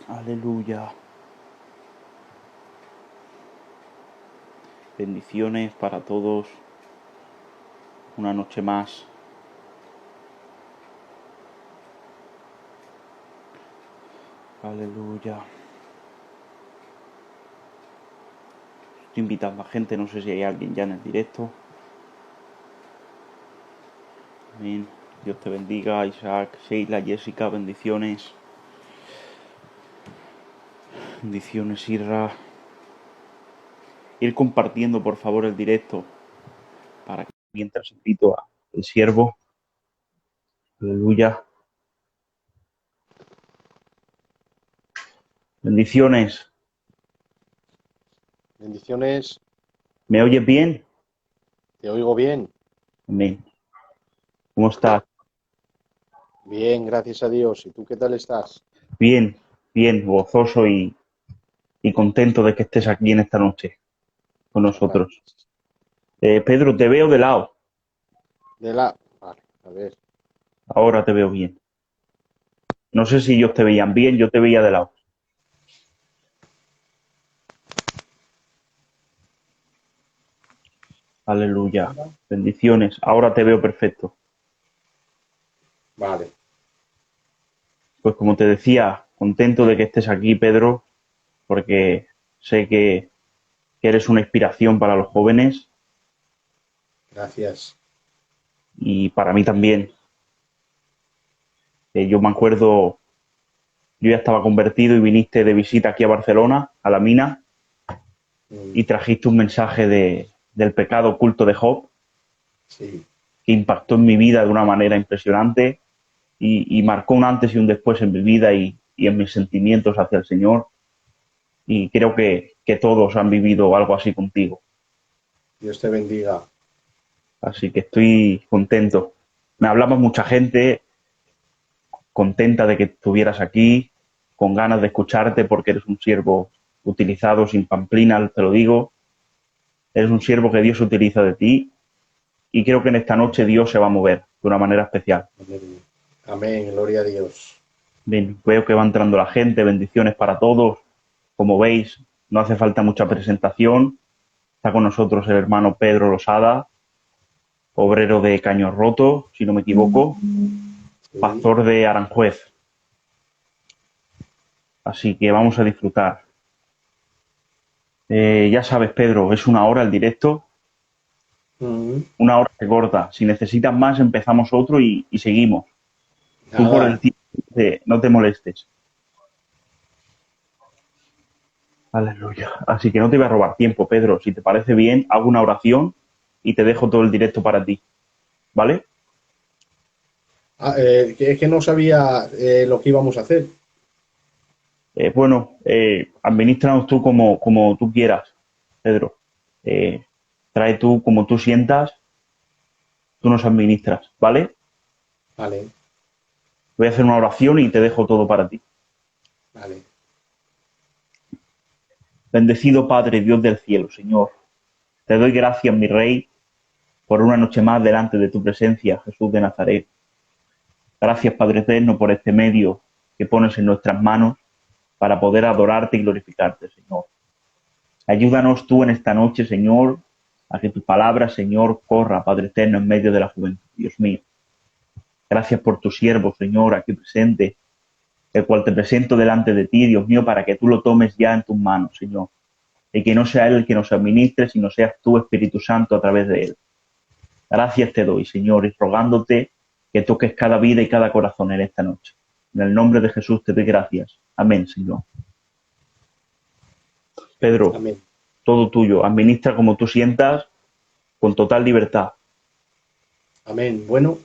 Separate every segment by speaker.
Speaker 1: Aleluya. Bendiciones para todos. Una noche más. Aleluya. Estoy invitando a gente, no sé si hay alguien ya en el directo. Amén. Dios te bendiga, Isaac, Sheila, Jessica, bendiciones. Bendiciones, Irra. Ir compartiendo, por favor, el directo para que mientras invito al siervo. Aleluya. Bendiciones.
Speaker 2: Bendiciones.
Speaker 1: ¿Me oyes bien?
Speaker 2: Te oigo bien.
Speaker 1: Amén. ¿Cómo estás?
Speaker 2: Bien, gracias a Dios. ¿Y tú qué tal estás?
Speaker 1: Bien, bien, gozoso y contento de que estés aquí en esta noche con
Speaker 2: Muchas
Speaker 1: nosotros.
Speaker 2: gracias.
Speaker 1: Pedro, te veo de lado.
Speaker 2: Vale, a ver.
Speaker 1: Ahora te veo bien. No sé si ellos te veían bien, yo te veía de lado. Aleluya. Bendiciones. Ahora te veo perfecto.
Speaker 2: Vale.
Speaker 1: Pues como te decía, contento de que estés aquí, Pedro, porque sé que eres una inspiración para los jóvenes
Speaker 2: Gracias.
Speaker 1: y para mí también. Yo me acuerdo, yo ya estaba convertido y viniste de visita aquí a Barcelona, a la mina, y trajiste un mensaje del pecado oculto de Job,
Speaker 2: Sí.
Speaker 1: que impactó en mi vida de una manera impresionante y marcó un antes y un después en mi vida y en mis sentimientos hacia el Señor. Y creo que todos han vivido algo así contigo.
Speaker 2: Dios te bendiga.
Speaker 1: Así que estoy contento. Me hablaba mucha gente contenta de que estuvieras aquí, con ganas de escucharte porque eres un siervo utilizado sin pamplinas, te lo digo. Eres un siervo que Dios utiliza de ti y creo que en esta noche Dios se va a mover de una manera especial.
Speaker 2: Amén. Amén. Gloria a Dios.
Speaker 1: Bien, veo que va entrando la gente, bendiciones para todos. Como veis, no hace falta mucha presentación. Está con nosotros el hermano Pedro Losada, obrero de Caño Roto, si no me equivoco,
Speaker 2: Sí.
Speaker 1: pastor de Aranjuez. Así que vamos a disfrutar. Ya sabes, Pedro, es una hora el directo, una hora que corta. Si necesitas más, empezamos otro y seguimos. Tú por el
Speaker 2: Nada.
Speaker 1: tiempo no te molestes. Aleluya. Así que no te voy a robar tiempo, Pedro. Si te parece bien, hago una oración y te dejo todo el directo para ti. ¿Vale?
Speaker 2: Que es que no sabía lo que íbamos a hacer.
Speaker 1: Bueno, administranos tú como tú quieras, Pedro. Eh, trae tú como tú sientas, tú nos administras, ¿vale?
Speaker 2: Vale,
Speaker 1: Voy a hacer una oración y te dejo todo para ti.
Speaker 2: vale.
Speaker 1: Bendecido Padre, Dios del cielo, Señor, te doy gracias, mi Rey, por una noche más delante de tu presencia, Jesús de Nazaret. Gracias, Padre eterno, por este medio que pones en nuestras manos para poder adorarte y glorificarte, Señor. Ayúdanos tú en esta noche, Señor, a que tu palabra, Señor, corra, Padre eterno, en medio de la juventud, Dios mío. Gracias por tu siervo, Señor, aquí presente, el cual te presento delante de ti, Dios mío, para que tú lo tomes ya en tus manos, Señor. Y que no sea Él el que nos administre, sino seas tú, Espíritu Santo, a través de Él. Gracias te doy, Señor, y rogándote que toques cada vida y cada corazón en esta noche. En el nombre de Jesús te doy gracias. Amén, Señor. Pedro,
Speaker 2: Amén.
Speaker 1: todo tuyo. Administra como tú sientas, con total libertad.
Speaker 2: Amén. Bueno,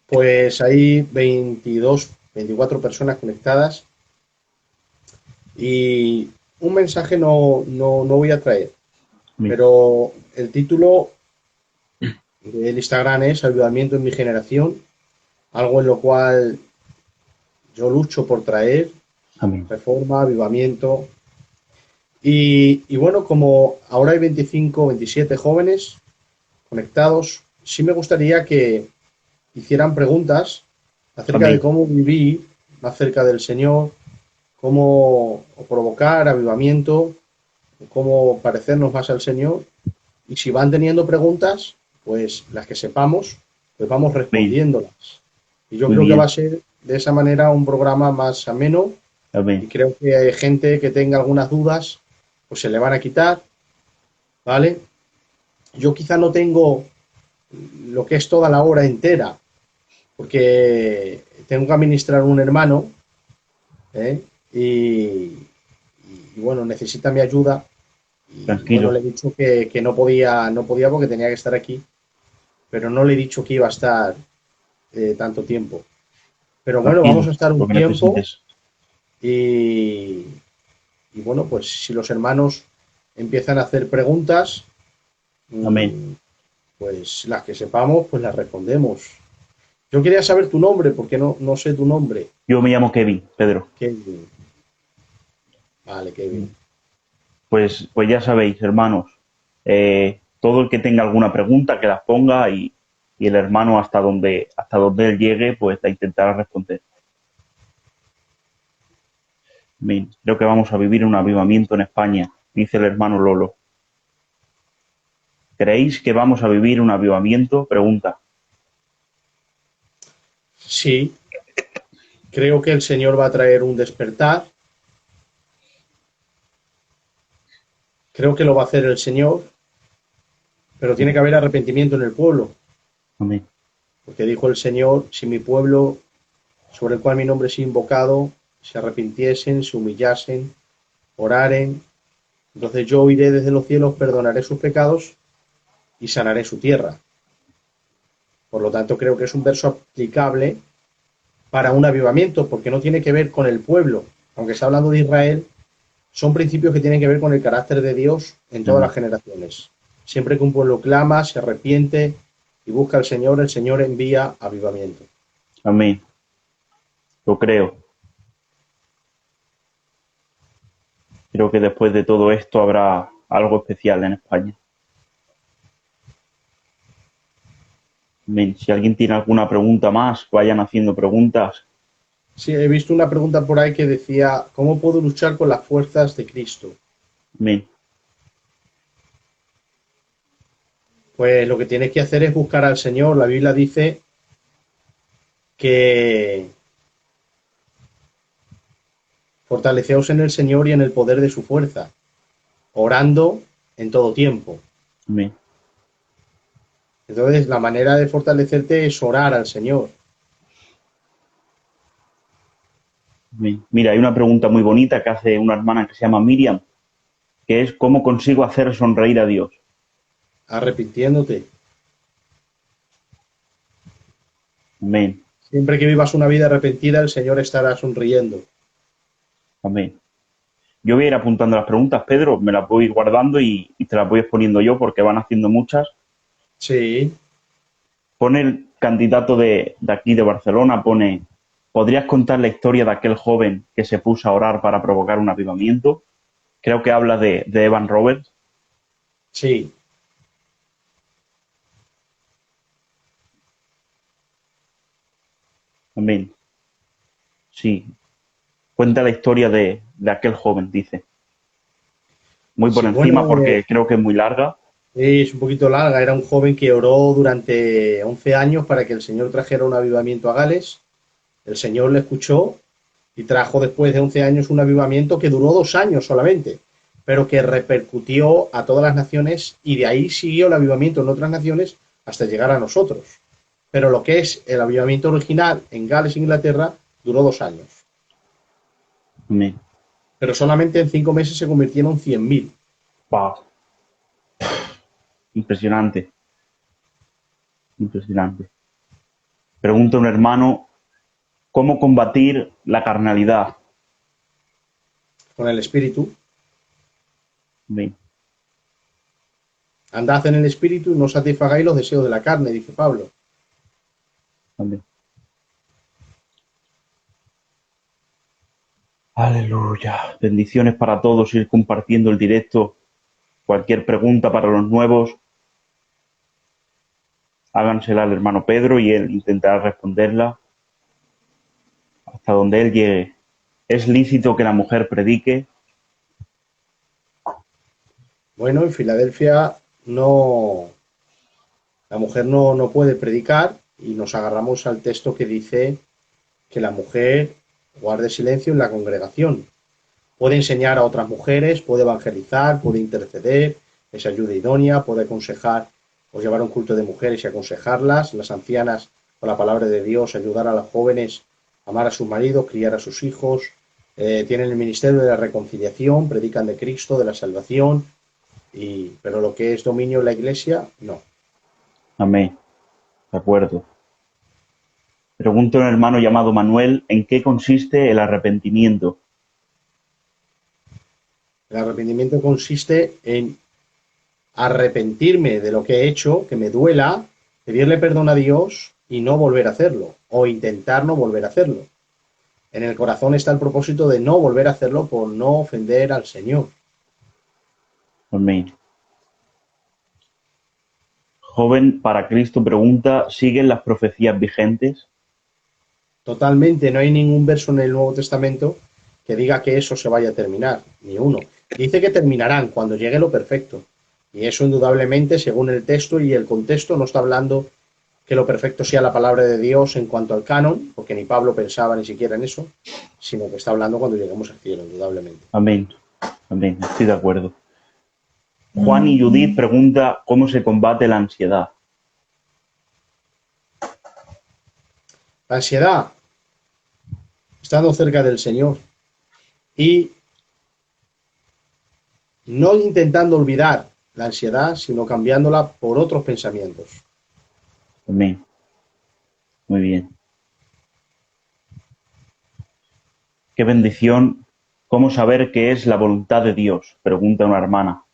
Speaker 2: pues hay 22, 24 personas conectadas y un mensaje no voy a traer,
Speaker 1: Amén.
Speaker 2: pero el título del Instagram es Avivamiento en mi generación, algo en lo cual yo lucho por traer,
Speaker 1: Amén.
Speaker 2: reforma, avivamiento. Y bueno, como ahora hay 25, 27 jóvenes conectados, sí me gustaría que hicieran preguntas acerca de
Speaker 1: Amén.
Speaker 2: cómo vivir más cerca del Señor, cómo provocar avivamiento, cómo parecernos más al Señor. Y si van teniendo preguntas, pues las que sepamos, pues vamos
Speaker 1: Amén.
Speaker 2: respondiéndolas. Y yo
Speaker 1: Muy
Speaker 2: creo que va a
Speaker 1: bien.
Speaker 2: ser de esa manera un programa más ameno y
Speaker 1: Amén.
Speaker 2: creo que hay gente que tenga algunas dudas, pues se le van a quitar, ¿vale? Yo quizá no tengo lo que es toda la hora entera, porque tengo que administrar un hermano, ¿eh? Y bueno, necesita mi ayuda. Y bueno,
Speaker 1: Tranquilo.
Speaker 2: le he dicho que no podía porque tenía que estar aquí, pero no le he dicho que iba a estar tanto tiempo. Pero bueno, vamos a
Speaker 1: Tranquilo.
Speaker 2: estar
Speaker 1: Lo
Speaker 2: un
Speaker 1: que
Speaker 2: tiempo
Speaker 1: necesites.
Speaker 2: y, y bueno, pues si los hermanos empiezan a hacer preguntas,
Speaker 1: Amén.
Speaker 2: mm, pues las que sepamos, pues las respondemos. Yo quería saber tu nombre, porque no sé tu nombre.
Speaker 1: Yo me llamo Kevin, Pedro.
Speaker 2: Kevin. Vale, Kevin.
Speaker 1: Pues ya sabéis, hermanos, todo el que tenga alguna pregunta que las ponga y el hermano hasta donde él llegue, pues la intentará responder. Amén. Creo que vamos a vivir un avivamiento en España, dice el hermano Lolo. ¿Creéis que vamos a vivir un avivamiento? Pregunta.
Speaker 2: Sí, creo que el Señor va a traer un despertar. Creo que lo va a hacer el Señor, pero tiene que haber arrepentimiento en el pueblo.
Speaker 1: Amén.
Speaker 2: Porque dijo el Señor, si mi pueblo, sobre el cual mi nombre es invocado, se arrepintiesen, se humillasen, oraren, entonces yo oiré desde los cielos, perdonaré sus pecados y sanaré su tierra. Por lo tanto, creo que es un verso aplicable para un avivamiento, porque no tiene que ver con el pueblo. Aunque está hablando de Israel, son principios que tienen que ver con el carácter de Dios en todas las
Speaker 1: Amén.
Speaker 2: generaciones. Siempre que un pueblo clama, se arrepiente y busca al Señor, el Señor envía avivamiento.
Speaker 1: Amén. Lo creo. Creo que después de todo esto habrá algo especial en España. Amén. Si alguien tiene alguna pregunta más, vayan haciendo preguntas.
Speaker 2: Sí, he visto una pregunta por ahí que decía, ¿cómo puedo luchar con las fuerzas de Cristo?
Speaker 1: Amén.
Speaker 2: Pues lo que tienes que hacer es buscar al Señor. La Biblia dice que fortaleceos en el Señor y en el poder de su fuerza, orando en todo tiempo.
Speaker 1: Amén.
Speaker 2: Entonces, la manera de fortalecerte es orar al Señor.
Speaker 1: Amén. Mira, hay una pregunta muy bonita que hace una hermana que se llama Miriam, que es ¿cómo consigo hacer sonreír a Dios?
Speaker 2: Arrepintiéndote.
Speaker 1: Amén.
Speaker 2: Siempre que vivas una vida arrepentida, el Señor estará sonriendo.
Speaker 1: Amén. Yo voy a ir apuntando las preguntas, Pedro, me las voy a ir guardando y te las voy exponiendo yo porque van haciendo muchas.
Speaker 2: Sí,
Speaker 1: Pone el candidato de aquí de Barcelona, pone, ¿podrías contar la historia de aquel joven que se puso a orar para provocar un avivamiento? Creo que habla de Evan Roberts.
Speaker 2: sí.
Speaker 1: Amén. Sí, cuenta la historia de aquel joven, dice. Muy por
Speaker 2: Sí, bueno,
Speaker 1: encima porque creo que es muy larga.
Speaker 2: es un poquito larga. Era un joven que oró durante 11 años para que el Señor trajera un avivamiento a Gales. El Señor le escuchó y trajo después de 11 años un avivamiento que duró 2 años solamente, pero que repercutió a todas las naciones y de ahí siguió el avivamiento en otras naciones hasta llegar a nosotros. Pero lo que es el avivamiento original en Gales, Inglaterra, duró 2 años.
Speaker 1: Amén.
Speaker 2: Pero solamente en 5 meses se convirtieron 100.000.
Speaker 1: Wow, impresionante, impresionante. Pregunta un hermano, ¿cómo combatir la carnalidad?
Speaker 2: Con el espíritu.
Speaker 1: Amén.
Speaker 2: Andad en el espíritu y no satisfagáis los deseos de la carne, dice Pablo.
Speaker 1: Amén. Aleluya. Bendiciones para todos, ir compartiendo el directo. Cualquier pregunta para los nuevos, hágansela al hermano Pedro y él intentará responderla hasta donde él llegue. ¿Es lícito que la mujer predique?
Speaker 2: Bueno, en Filadelfia la mujer no puede predicar y nos agarramos al texto que dice que la mujer guarde silencio en la congregación. Puede enseñar a otras mujeres, puede evangelizar, puede interceder, es ayuda idónea, puede aconsejar o llevar un culto de mujeres y aconsejarlas, las ancianas con la palabra de Dios, ayudar a las jóvenes a amar a sus maridos, criar a sus hijos, tienen el ministerio de la reconciliación, predican de Cristo, de la salvación, pero lo que es dominio en la iglesia, no.
Speaker 1: Amén. De acuerdo. Pregunta a un hermano llamado Manuel, ¿en qué consiste el arrepentimiento?
Speaker 2: El arrepentimiento consiste en arrepentirme de lo que he hecho, que me duela, pedirle perdón a Dios y no volver a hacerlo, o intentar no volver a hacerlo. En el corazón está el propósito de no volver a hacerlo por no ofender al Señor.
Speaker 1: Amén. Joven para Cristo pregunta, ¿siguen las profecías vigentes?
Speaker 2: Totalmente, no hay ningún verso en el Nuevo Testamento que diga que eso se vaya a terminar, ni uno. Dice que terminarán cuando llegue lo perfecto. Y eso indudablemente, según el texto y el contexto, no está hablando que lo perfecto sea la palabra de Dios en cuanto al canon, porque ni Pablo pensaba ni siquiera en eso, sino que está hablando cuando lleguemos al cielo, indudablemente.
Speaker 1: Amén. Amén. Estoy de acuerdo. Juan y Judith pregunta, ¿cómo se combate la ansiedad?
Speaker 2: La ansiedad, estando cerca del Señor y no intentando olvidar la ansiedad, sino cambiándola por otros pensamientos.
Speaker 1: Amén. Muy bien. Qué bendición. ¿Cómo saber qué es la voluntad de Dios? Pregunta una hermana.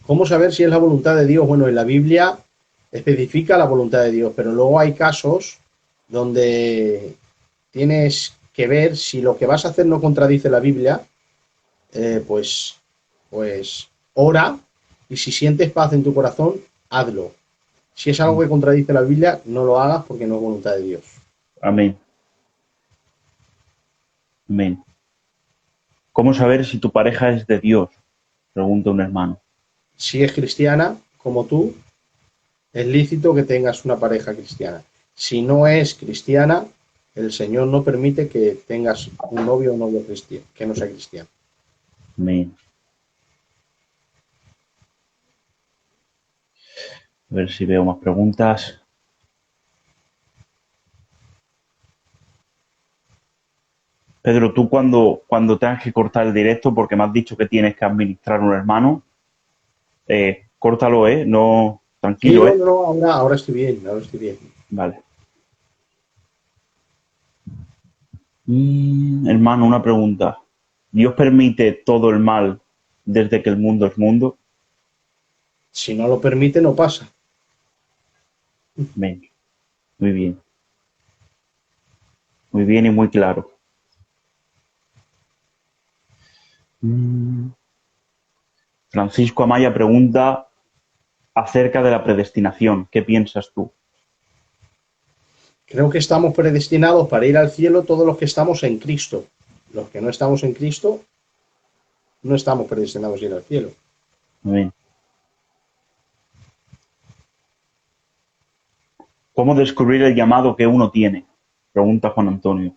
Speaker 2: ¿Cómo saber si es la voluntad de Dios? Bueno, en la Biblia especifica la voluntad de Dios, pero luego hay casos donde tienes que ver si lo que vas a hacer no contradice la Biblia, pues, pues ora y si sientes paz en tu corazón, hazlo. Si es algo que contradice la Biblia, no lo hagas porque no es voluntad de Dios.
Speaker 1: Amén. Amén. ¿Cómo saber si tu pareja es de Dios? Pregunta un hermano.
Speaker 2: Si es cristiana, como tú, es lícito que tengas una pareja cristiana. Si no es cristiana, el Señor no permite que tengas un novio o novio cristiano, que no sea cristiano.
Speaker 1: Amén. A ver si veo más preguntas. Pedro, tú cuando tengas que cortar el directo, porque me has dicho que tienes que administrar un hermano, córtalo, ¿eh? No,
Speaker 2: Sí,
Speaker 1: tranquilo,
Speaker 2: no,
Speaker 1: ¿eh?
Speaker 2: no, ahora estoy bien, ahora estoy bien.
Speaker 1: Vale. Hermano, una pregunta. ¿Dios permite todo el mal desde que el mundo es mundo?
Speaker 2: Si no lo permite, no pasa.
Speaker 1: Amén. Muy bien. Muy bien y muy claro. Francisco Amaya pregunta acerca de la predestinación. ¿Qué piensas tú?
Speaker 2: Creo que estamos predestinados para ir al cielo todos los que estamos en Cristo. Los que no estamos en Cristo, no estamos predestinados a ir al cielo.
Speaker 1: Amén. ¿Cómo descubrir el llamado que uno tiene? Pregunta Juan Antonio.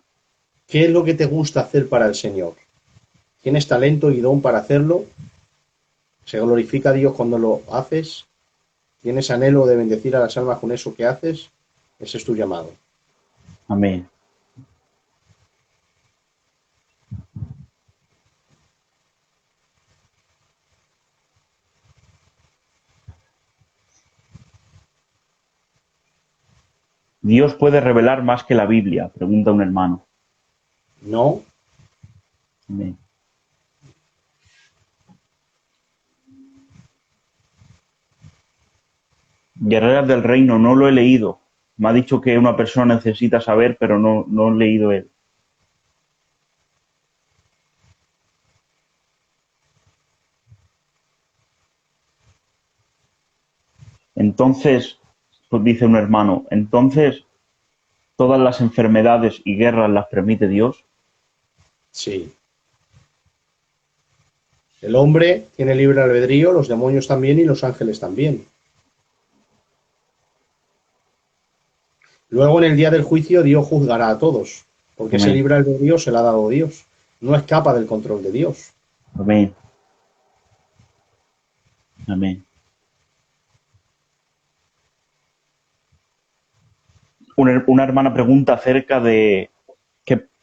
Speaker 2: ¿Qué es lo que te gusta hacer para el Señor? ¿Tienes talento y don para hacerlo? ¿Se glorifica a Dios cuando lo haces? ¿Tienes anhelo de bendecir a las almas con eso que haces? Ese es tu llamado.
Speaker 1: Amén. ¿Dios puede revelar más que la Biblia? Pregunta un hermano.
Speaker 2: No,
Speaker 1: Amén. Guerreras del Reino, no lo he leído. Me ha dicho que una persona necesita saber, pero no he leído él. Entonces, pues dice un hermano, entonces, ¿Todas las enfermedades y guerras las permite Dios?
Speaker 2: Sí. El hombre tiene libre albedrío, los demonios también y los ángeles también. Luego, en el día del juicio, Dios juzgará a todos, porque ese
Speaker 1: Amén.
Speaker 2: libre albedrío se lo ha dado Dios. No escapa del control de Dios.
Speaker 1: Amén. Amén. Una hermana pregunta acerca de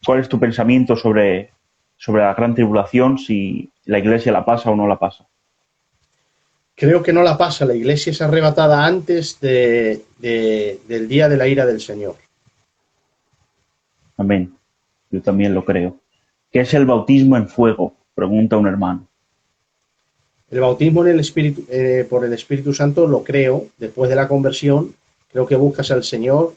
Speaker 1: cuál es tu pensamiento sobre la gran tribulación, si la iglesia la pasa o no la pasa.
Speaker 2: Creo que no la pasa. La iglesia es arrebatada antes del día de la ira del Señor.
Speaker 1: Amén. Yo también lo creo. ¿Qué es el bautismo en fuego? Pregunta un hermano.
Speaker 2: El bautismo en el Espíritu, por el Espíritu Santo lo creo. Después de la conversión, creo que buscas al Señor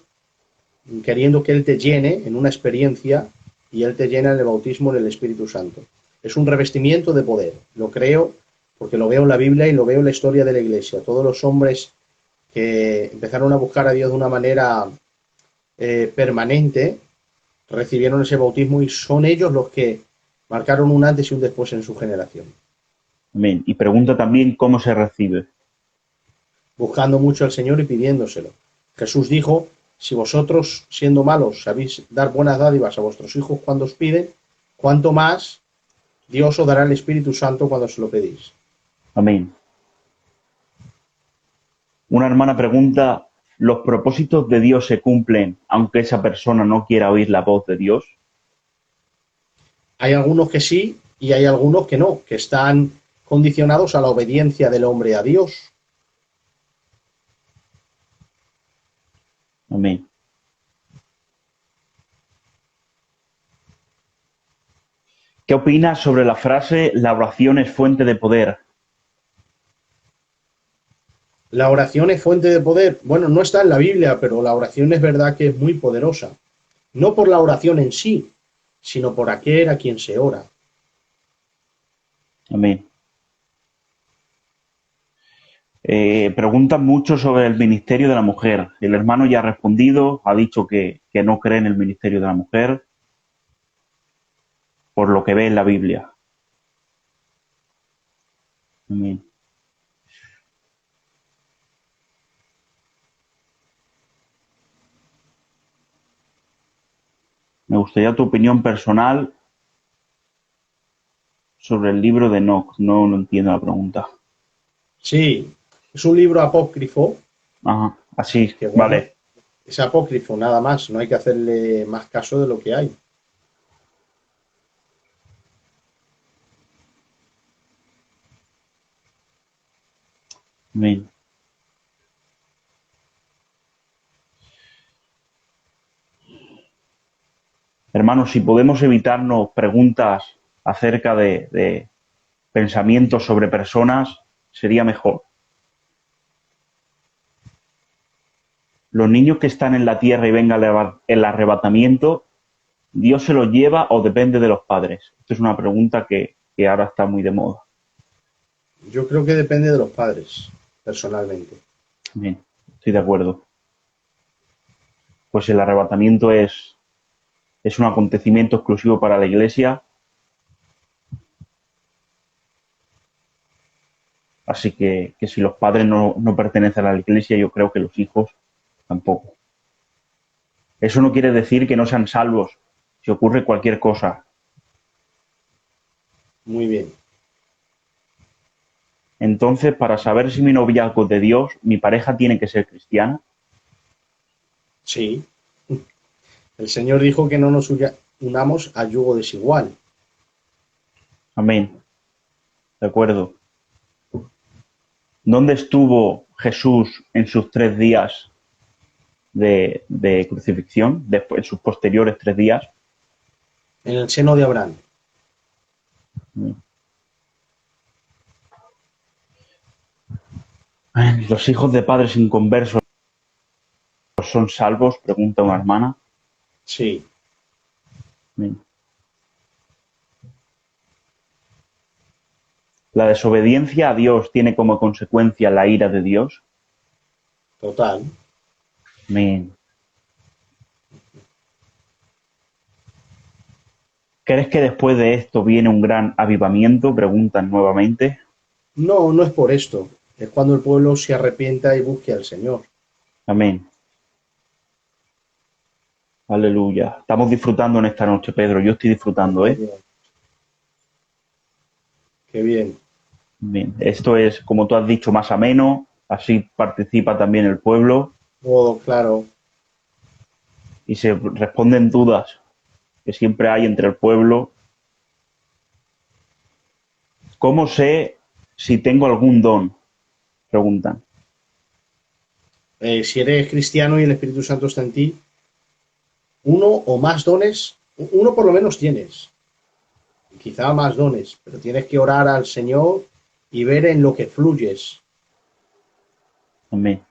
Speaker 2: queriendo que Él te llene en una experiencia y Él te llena en el bautismo en el Espíritu Santo. Es un revestimiento de poder. Lo creo porque lo veo en la Biblia y lo veo en la historia de la Iglesia. Todos los hombres que empezaron a buscar a Dios de una manera permanente recibieron ese bautismo y son ellos los que marcaron un antes y un después en su generación.
Speaker 1: Amén. Y pregunta también cómo se recibe.
Speaker 2: Buscando mucho al Señor y pidiéndoselo. Jesús dijo, si vosotros, siendo malos, sabéis dar buenas dádivas a vuestros hijos cuando os piden, cuánto más Dios os dará el Espíritu Santo cuando se lo pedís.
Speaker 1: Amén. Una hermana pregunta, ¿los propósitos de Dios se cumplen aunque esa persona no quiera oír la voz de Dios?
Speaker 2: Hay algunos que sí y hay algunos que no, que están condicionados a la obediencia del hombre a Dios.
Speaker 1: Amén. ¿Qué opinas sobre la frase la oración es fuente de poder?
Speaker 2: La oración es fuente de poder. Bueno, no está en la Biblia, pero la oración es verdad que es muy poderosa. No por la oración en sí, sino por aquel a quien se ora.
Speaker 1: Amén. Preguntan mucho sobre el ministerio de la mujer. El hermano ya ha respondido, ha dicho que no cree en el ministerio de la mujer por lo que ve en la Biblia. Amén. Me gustaría tu opinión personal sobre el libro de Enoch. No entiendo la pregunta.
Speaker 2: Sí, es un libro apócrifo,
Speaker 1: Ajá, así,
Speaker 2: que bueno,
Speaker 1: vale.
Speaker 2: es apócrifo nada más, no hay que hacerle más caso de lo que hay.
Speaker 1: Amén. Hermanos, si podemos evitarnos preguntas acerca de pensamientos sobre personas, sería mejor. Los niños que están en la tierra y venga el arrebatamiento, ¿Dios se los lleva o depende de los padres? Esta es una pregunta que ahora está muy de moda.
Speaker 2: Yo creo que depende de los padres, personalmente.
Speaker 1: Bien, estoy de acuerdo. Pues el arrebatamiento es un acontecimiento exclusivo para la Iglesia. Así que si los padres no pertenecen a la Iglesia, yo creo que los hijos tampoco. Eso no quiere decir que no sean salvos si ocurre cualquier cosa.
Speaker 2: Muy bien.
Speaker 1: Entonces, para saber si mi noviazgo es de Dios, mi pareja tiene que ser cristiana.
Speaker 2: Sí. El Señor dijo que no nos unamos a yugo desigual.
Speaker 1: Amén. De acuerdo. ¿Dónde estuvo Jesús en sus 3 días de crucifixión, después, en sus posteriores 3 días?
Speaker 2: En el seno de Abraham.
Speaker 1: ¿Los hijos de padres inconversos son salvos? Pregunta una hermana.
Speaker 2: Sí.
Speaker 1: Amén. ¿La desobediencia a Dios tiene como consecuencia la ira de Dios?
Speaker 2: Total.
Speaker 1: Amén. ¿Crees que después de esto viene un gran avivamiento? Preguntan nuevamente.
Speaker 2: No, no es por esto. Es cuando el pueblo se arrepienta y busque al Señor.
Speaker 1: Amén. Aleluya. Estamos disfrutando en esta noche, Pedro. Yo estoy disfrutando, ¿eh?
Speaker 2: Qué bien.
Speaker 1: Bien. Esto es, como tú has dicho, más ameno. Así participa también el pueblo
Speaker 2: Todo claro.
Speaker 1: y se responden dudas que siempre hay entre el pueblo. ¿Cómo sé si tengo algún don? Preguntan.
Speaker 2: Si eres cristiano y el Espíritu Santo está en ti, uno o más dones, uno por lo menos tienes, quizá más dones, pero tienes que orar al Señor y ver en lo que fluyes.
Speaker 1: Amén.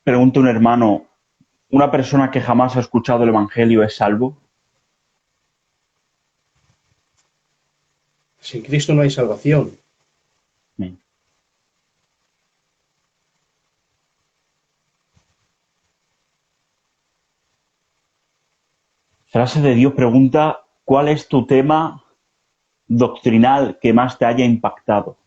Speaker 1: Pregunta un hermano, ¿una persona que jamás ha escuchado el Evangelio es salvo?
Speaker 2: Sin Cristo no hay salvación.
Speaker 1: Amén. Frase de Dios pregunta, ¿cuál es tu tema doctrinal que más te haya impactado?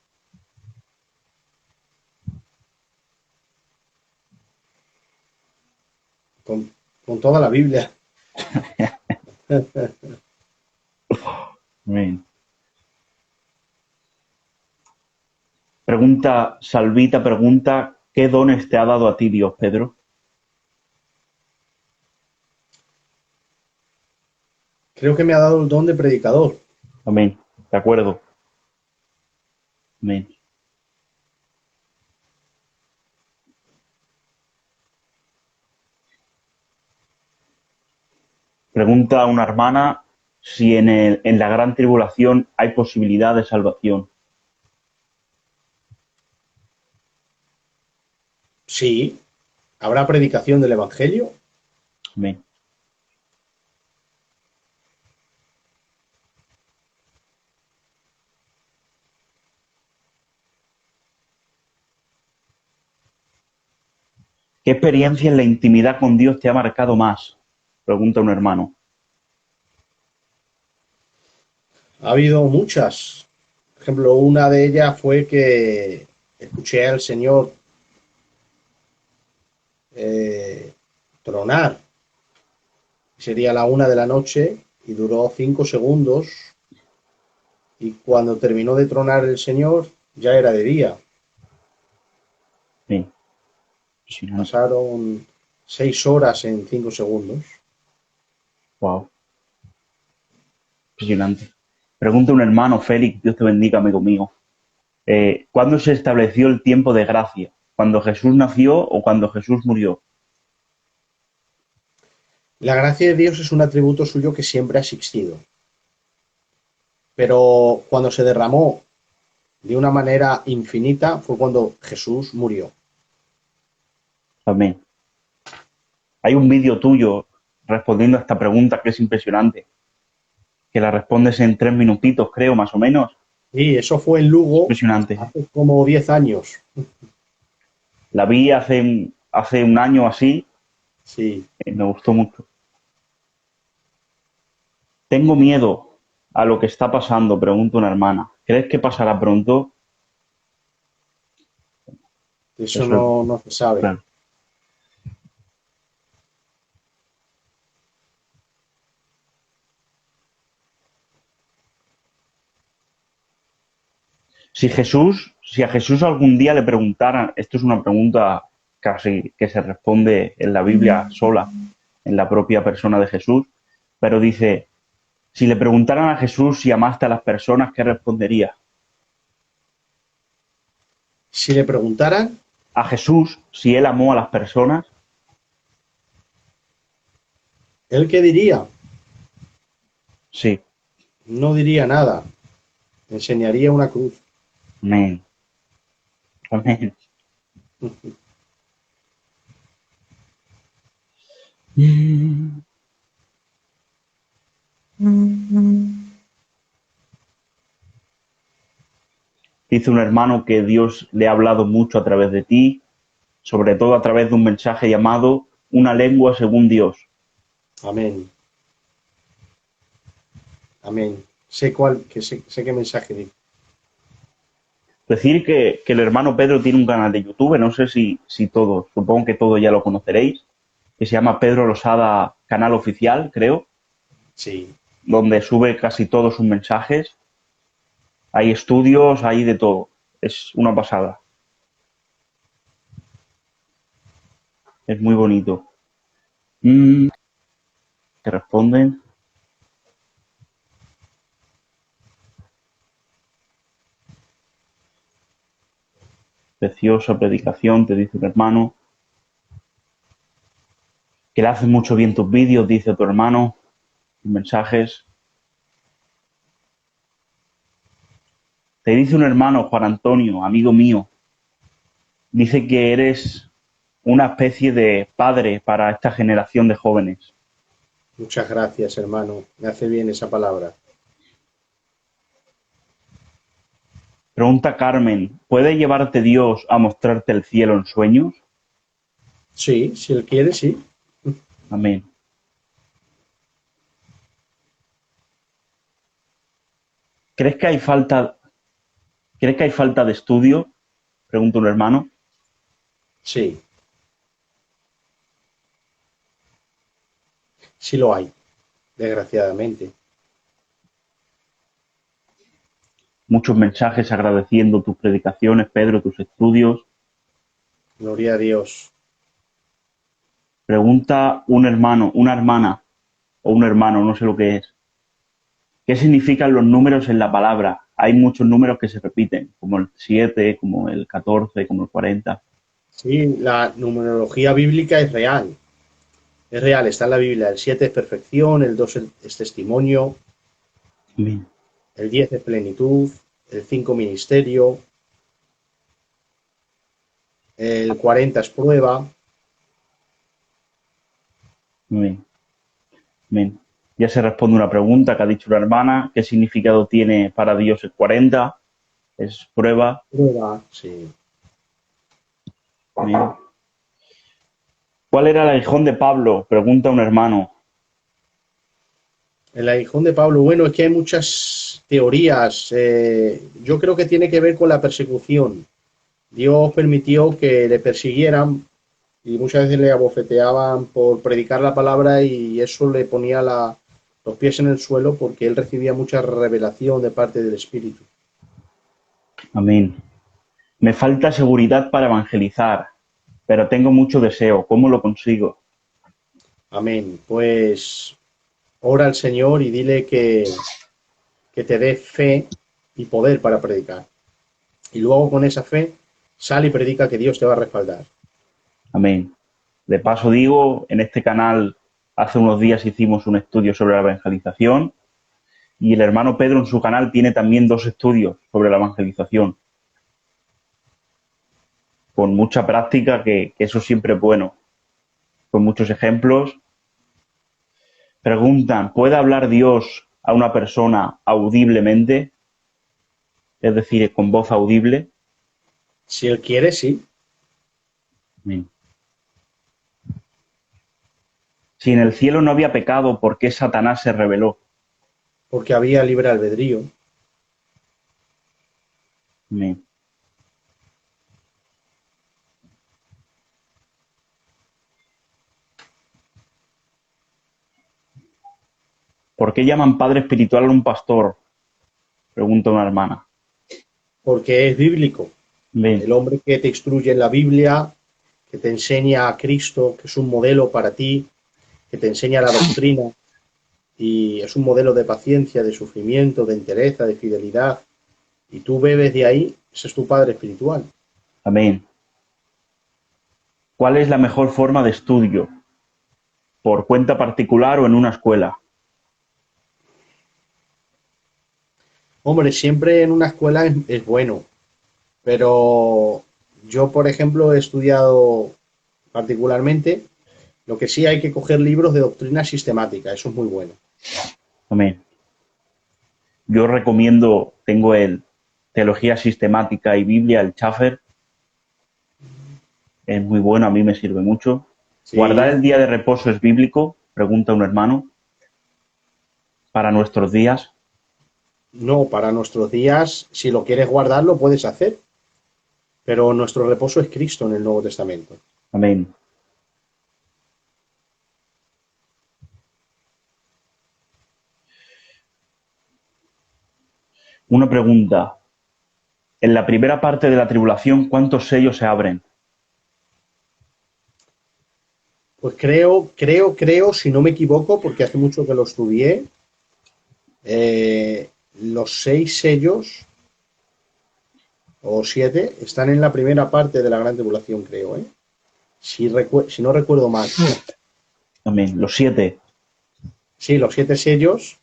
Speaker 2: Con toda la Biblia.
Speaker 1: Amén. Pregunta, Salvita pregunta, ¿qué dones te ha dado a ti Dios, Pedro?
Speaker 2: Creo que me ha dado el don de predicador.
Speaker 1: Amén. De acuerdo. Amén. Pregunta a una hermana si en la gran tribulación hay posibilidad de salvación.
Speaker 2: Sí, habrá predicación del Evangelio.
Speaker 1: Amén. ¿Qué experiencia en la intimidad con Dios te ha marcado más? Pregunta un hermano.
Speaker 2: Ha habido muchas. Por ejemplo, una de ellas fue que escuché al Señor eh, tronar. Sería la 1 de la noche y duró 5 segundos. Y cuando terminó de tronar el Señor, ya era de día.
Speaker 1: Sí. Impresionante.
Speaker 2: Pasaron 6 horas en 5 segundos.
Speaker 1: Wow. Impresionante. Pregunta un hermano, Félix, Dios te bendiga, amigo mío. ¿Cuándo se estableció el tiempo de gracia? ¿Cuando Jesús nació o cuando Jesús murió?
Speaker 2: La gracia de Dios es un atributo suyo que siempre ha existido. Pero cuando se derramó de una manera infinita fue cuando Jesús murió.
Speaker 1: Amén. Hay un vídeo tuyo respondiendo a esta pregunta que es impresionante, que la respondes en 3 minutitos, creo, más o menos.
Speaker 2: Y eso fue en
Speaker 1: Es
Speaker 2: Lugo
Speaker 1: impresionante.
Speaker 2: hace como 10 años.
Speaker 1: La vi hace un año así,
Speaker 2: Sí.
Speaker 1: me gustó mucho. Tengo miedo a lo que está pasando, pregunta una hermana. ¿Crees que pasará pronto?
Speaker 2: Eso
Speaker 1: Eso es
Speaker 2: no se sabe.
Speaker 1: claro. Si a Jesús algún día le preguntaran, esto es una pregunta casi que se responde en la Biblia sola, en la propia persona de Jesús, pero dice, si le preguntaran a Jesús si amaste a las personas, ¿qué respondería?
Speaker 2: Si le preguntaran,
Speaker 1: A Jesús, si él amó a las personas,
Speaker 2: ¿él qué diría?
Speaker 1: sí.
Speaker 2: No diría nada. Enseñaría una cruz.
Speaker 1: Amén. Amén. Dice un hermano que Dios le ha hablado mucho a través de ti, sobre todo a través de un mensaje llamado Una lengua según Dios.
Speaker 2: Amén. Amén. Sé qué mensaje dice.
Speaker 1: Decir que el hermano Pedro tiene un canal de YouTube, no sé si todos, supongo que todos ya lo conoceréis, que se llama Pedro Losada Canal Oficial, creo,
Speaker 2: Sí.
Speaker 1: donde sube casi todos sus mensajes. Hay estudios, hay de todo. Es una pasada. Es muy bonito. ¿Te responden? Preciosa predicación, te dice un hermano. Que le hacen mucho bien tus vídeos, dice tu hermano. Mensajes. Te dice un hermano, Juan Antonio, amigo mío. Dice que eres una especie de padre para esta generación de jóvenes.
Speaker 2: Muchas gracias, hermano. Me hace bien esa palabra.
Speaker 1: Pregunta Carmen, ¿puede llevarte Dios a mostrarte el cielo en sueños?
Speaker 2: Sí, si él quiere, sí.
Speaker 1: Amén. ¿Crees que hay falta, ¿crees que hay falta de estudio? Pregunta un hermano.
Speaker 2: Sí. Sí lo hay, desgraciadamente.
Speaker 1: Muchos mensajes agradeciendo tus predicaciones, Pedro, tus estudios.
Speaker 2: Gloria a Dios.
Speaker 1: Pregunta un hermano, una hermana o un hermano, no sé lo que es. ¿Qué significan los números en la palabra? Hay muchos números que se repiten, como el 7, como el 14, como el 40.
Speaker 2: Sí, la numerología bíblica es real. Es real, está en la Biblia. El 7 es perfección, el 2 es testimonio,
Speaker 1: Amén.
Speaker 2: el 10 es plenitud, el 5 ministerio, el 40 es prueba.
Speaker 1: Amén. Amén. Ya se responde una pregunta que ha dicho una hermana. ¿Qué significado tiene para Dios el 40? Es prueba.
Speaker 2: Prueba, sí.
Speaker 1: Amén. ¿Cuál era el aguijón de Pablo? Pregunta un hermano.
Speaker 2: El aguijón de Pablo, bueno, es que hay muchas teorías. Yo creo que tiene que ver con la persecución. Dios permitió que le persiguieran y muchas veces le abofeteaban por predicar la palabra y eso le ponía los pies en el suelo porque él recibía mucha revelación de parte del Espíritu.
Speaker 1: Amén. Me falta seguridad para evangelizar, pero tengo mucho deseo. ¿Cómo lo consigo?
Speaker 2: Amén. Pues ora al Señor y dile que te dé fe y poder para predicar. Y luego con esa fe sale y predica que Dios te va a respaldar.
Speaker 1: Amén. De paso digo, en este canal hace unos días hicimos un estudio sobre la evangelización y el hermano Pedro en su canal tiene también 2 estudios sobre la evangelización. Con mucha práctica, que eso siempre es bueno. Con muchos ejemplos. Preguntan, ¿puede hablar Dios a una persona audiblemente? Es decir, con voz audible.
Speaker 2: Si Él quiere, sí,
Speaker 1: Amén. Si en el cielo no había pecado, ¿por qué Satanás se rebeló?
Speaker 2: porque había libre albedrío.
Speaker 1: Amén. ¿Por qué llaman padre espiritual a un pastor? Pregunta una hermana.
Speaker 2: Porque es bíblico.
Speaker 1: Amén.
Speaker 2: El hombre que te instruye en la Biblia, que te enseña a Cristo, que es un modelo para ti, que te enseña la doctrina y es un modelo de paciencia, de sufrimiento, de entereza, de fidelidad, y tú bebes de ahí, ese es tu padre espiritual.
Speaker 1: Amén. ¿Cuál es la mejor forma de estudio? ¿Por cuenta particular o en una escuela?
Speaker 2: Hombre, siempre en una escuela es bueno, pero yo, por ejemplo, he estudiado particularmente, lo que sí hay que coger libros de doctrina sistemática, eso es muy bueno.
Speaker 1: Amén. Yo recomiendo, tengo el Teología Sistemática y Biblia, el Schaffer, Es muy bueno, a mí me sirve mucho. ¿Guardar
Speaker 2: Sí.
Speaker 1: el día de reposo es bíblico? Pregunta un hermano. Para nuestros días.
Speaker 2: No, para nuestros días, si lo quieres guardar, lo puedes hacer, pero nuestro reposo es Cristo en el Nuevo Testamento.
Speaker 1: Amén. Una pregunta. En la primera parte de la tribulación, ¿cuántos sellos se abren?
Speaker 2: Pues si no me equivoco, porque hace mucho que lo estudié, los 6 sellos o 7 están en la primera parte de la Gran Tribulación, creo, ¿eh? Si no recuerdo mal.
Speaker 1: Amén. Los 7.
Speaker 2: Sí, los 7 sellos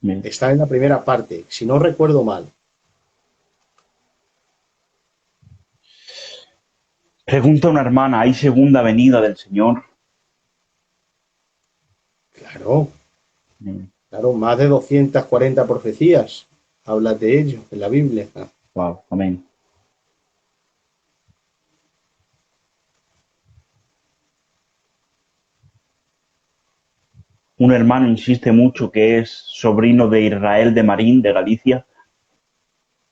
Speaker 1: Amén.
Speaker 2: están en la primera parte, si no recuerdo mal.
Speaker 1: Pregunta una hermana, ¿hay segunda venida del Señor?
Speaker 2: Claro,
Speaker 1: Amén.
Speaker 2: claro, más de 240 profecías habla de ello en la Biblia.
Speaker 1: Wow. Amén. Un hermano insiste mucho que es sobrino de Israel de Marín, de Galicia.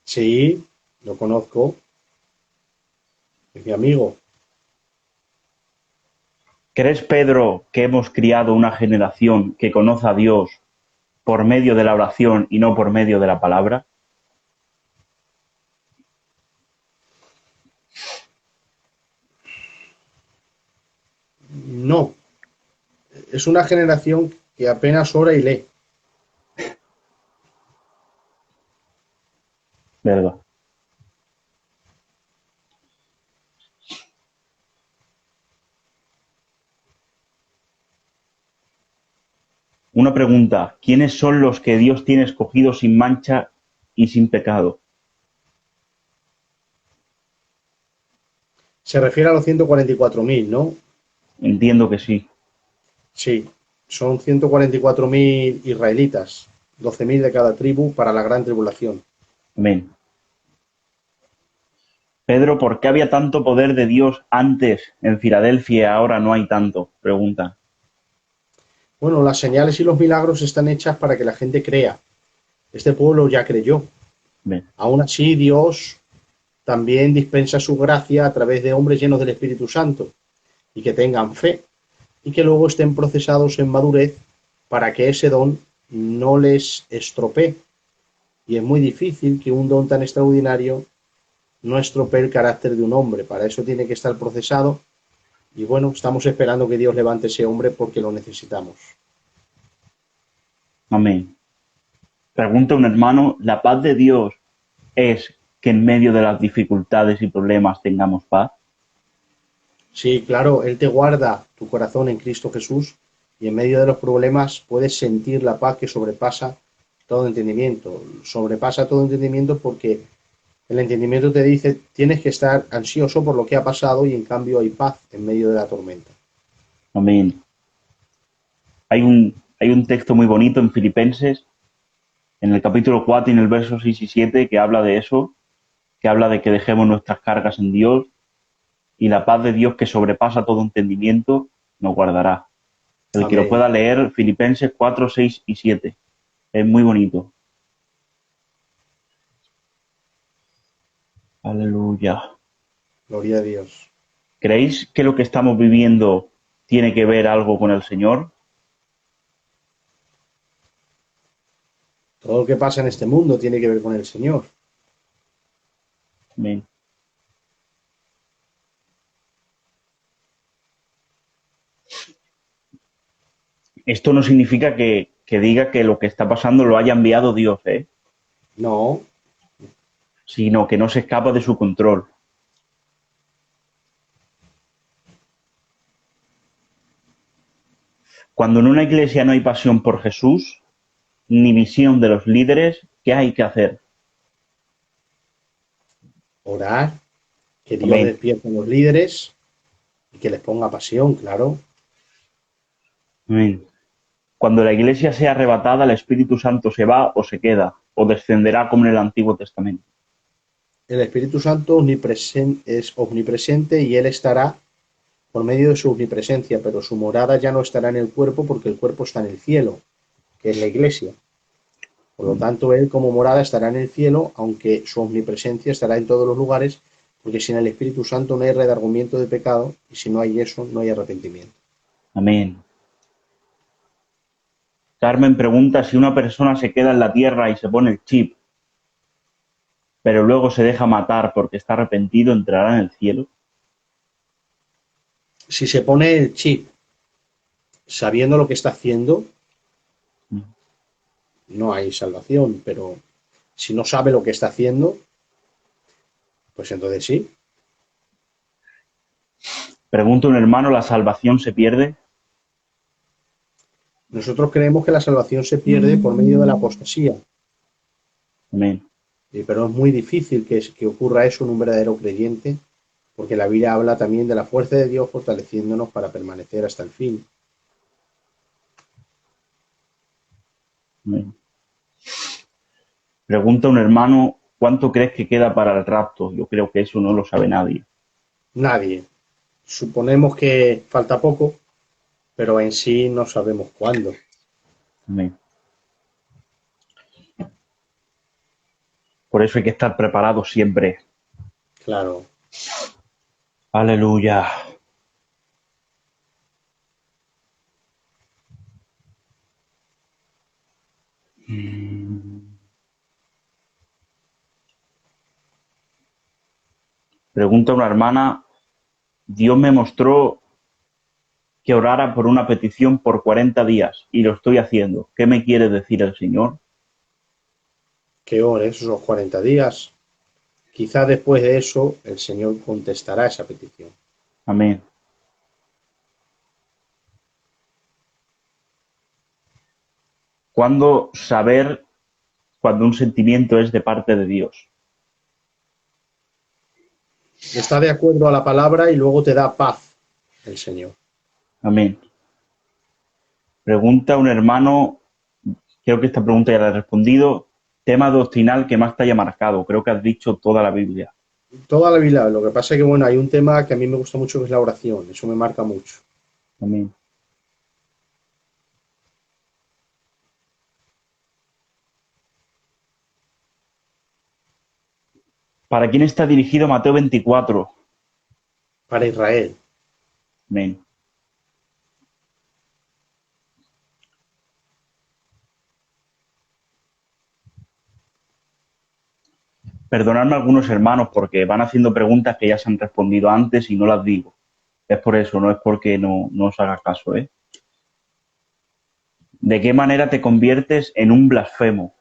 Speaker 2: Sí, lo conozco, es mi amigo.
Speaker 1: ¿Crees, Pedro, que hemos criado una generación que conoce a Dios por medio de la oración y no por medio de la palabra?
Speaker 2: No, es una generación que apenas ora y lee.
Speaker 1: ¿Verdad? Una pregunta, ¿quiénes son los que Dios tiene escogidos sin mancha y sin pecado?
Speaker 2: Se refiere a los 144.000, ¿no?
Speaker 1: Entiendo que sí.
Speaker 2: Sí, son 144.000 israelitas, 12.000 de cada tribu para la gran tribulación.
Speaker 1: Amén. Pedro, ¿por qué había tanto poder de Dios antes en Filadelfia y ahora no hay tanto? Pregunta.
Speaker 2: Bueno, las señales y los milagros están hechas para que la gente crea. Este pueblo ya creyó.
Speaker 1: Amén.
Speaker 2: Aún así, Dios también dispensa su gracia a través de hombres llenos del Espíritu Santo y que tengan fe y que luego estén procesados en madurez para que ese don no les estropee. Y es muy difícil que un don tan extraordinario no estropee el carácter de un hombre. Para eso tiene que estar procesado. Y bueno, estamos esperando que Dios levante ese hombre porque lo necesitamos.
Speaker 1: Amén. Pregunta un hermano, ¿la paz de Dios es que en medio de las dificultades y problemas tengamos paz?
Speaker 2: Sí, claro, Él te guarda tu corazón en Cristo Jesús y en medio de los problemas puedes sentir la paz que sobrepasa todo entendimiento. Sobrepasa todo entendimiento porque el entendimiento te dice tienes que estar ansioso por lo que ha pasado y en cambio hay paz en medio de la tormenta.
Speaker 1: Amén. Hay un texto muy bonito en Filipenses, en el capítulo 4 y en el verso 6 y 7, que habla de eso, que habla de que dejemos nuestras cargas en Dios y la paz de Dios que sobrepasa todo entendimiento nos guardará. El que lo
Speaker 2: Amén.
Speaker 1: pueda leer, Filipenses 4, 6 y 7. Es muy bonito. Aleluya.
Speaker 2: Gloria a Dios.
Speaker 1: ¿Creéis que lo que estamos viviendo tiene que ver algo con el Señor?
Speaker 2: Todo lo que pasa en este mundo tiene que ver con el Señor.
Speaker 1: Amén. Esto no significa que diga que lo que está pasando lo haya enviado Dios,
Speaker 2: No,
Speaker 1: sino que no se escapa de su control. Cuando en una iglesia no hay pasión por Jesús, ni visión de los líderes, ¿qué hay que hacer?
Speaker 2: orar, que Dios
Speaker 1: Amén.
Speaker 2: despierte a los líderes y que les ponga pasión, claro.
Speaker 1: Amén. Cuando la iglesia sea arrebatada, el Espíritu Santo se va o se queda, o descenderá como en el Antiguo Testamento.
Speaker 2: El Espíritu Santo es omnipresente y Él estará por medio de su omnipresencia, pero su morada ya no estará en el cuerpo porque el cuerpo está en el cielo, que es la iglesia. Por lo tanto, Él como morada estará en el cielo, aunque su omnipresencia estará en todos los lugares, porque sin el Espíritu Santo no hay redargüimiento de pecado, y si no hay eso, no hay arrepentimiento.
Speaker 1: Amén. Carmen pregunta si una persona se queda en la tierra y se pone el chip, pero luego se deja matar porque está arrepentido, ¿entrará en el cielo?
Speaker 2: Si se pone el chip sabiendo lo que está haciendo, no hay salvación, pero si no sabe lo que está haciendo, pues entonces sí.
Speaker 1: Pregunta un hermano, ¿la salvación se pierde?
Speaker 2: Nosotros creemos que la salvación se pierde por medio de la apostasía,
Speaker 1: Amén.
Speaker 2: pero es muy difícil que ocurra eso en un verdadero creyente, porque la Biblia habla también de la fuerza de Dios fortaleciéndonos para permanecer hasta el fin.
Speaker 1: Amén. Pregunta un hermano, ¿cuánto crees que queda para el rapto? Yo creo que eso no lo sabe nadie.
Speaker 2: Nadie. Suponemos que falta poco, pero en sí no sabemos cuándo.
Speaker 1: Amén. Por eso hay que estar preparado siempre.
Speaker 2: Claro.
Speaker 1: Aleluya. Pregunta una hermana, Dios me mostró que orara por una petición por 40 días y lo estoy haciendo. ¿Qué me quiere decir el Señor?
Speaker 2: Que ores esos 40 días. Quizá después de eso el Señor contestará esa petición.
Speaker 1: Amén. ¿Cuándo saber cuando un sentimiento es de parte de Dios?
Speaker 2: Está de acuerdo a la palabra y luego te da paz el Señor.
Speaker 1: Amén. Pregunta un hermano, creo que esta pregunta ya la he respondido, tema doctrinal que más te haya marcado. Creo que has dicho toda la Biblia.
Speaker 2: Toda la Biblia, lo que pasa es que bueno, hay un tema que a mí me gusta mucho que es la oración, eso me marca mucho.
Speaker 1: Amén. ¿Para quién está dirigido Mateo 24?
Speaker 2: Para Israel.
Speaker 1: Amén. Perdonadme a algunos hermanos porque van haciendo preguntas que ya se han respondido antes y no las digo. Es por eso, no es porque no os haga caso, ¿eh? ¿De qué manera te conviertes en un blasfemo?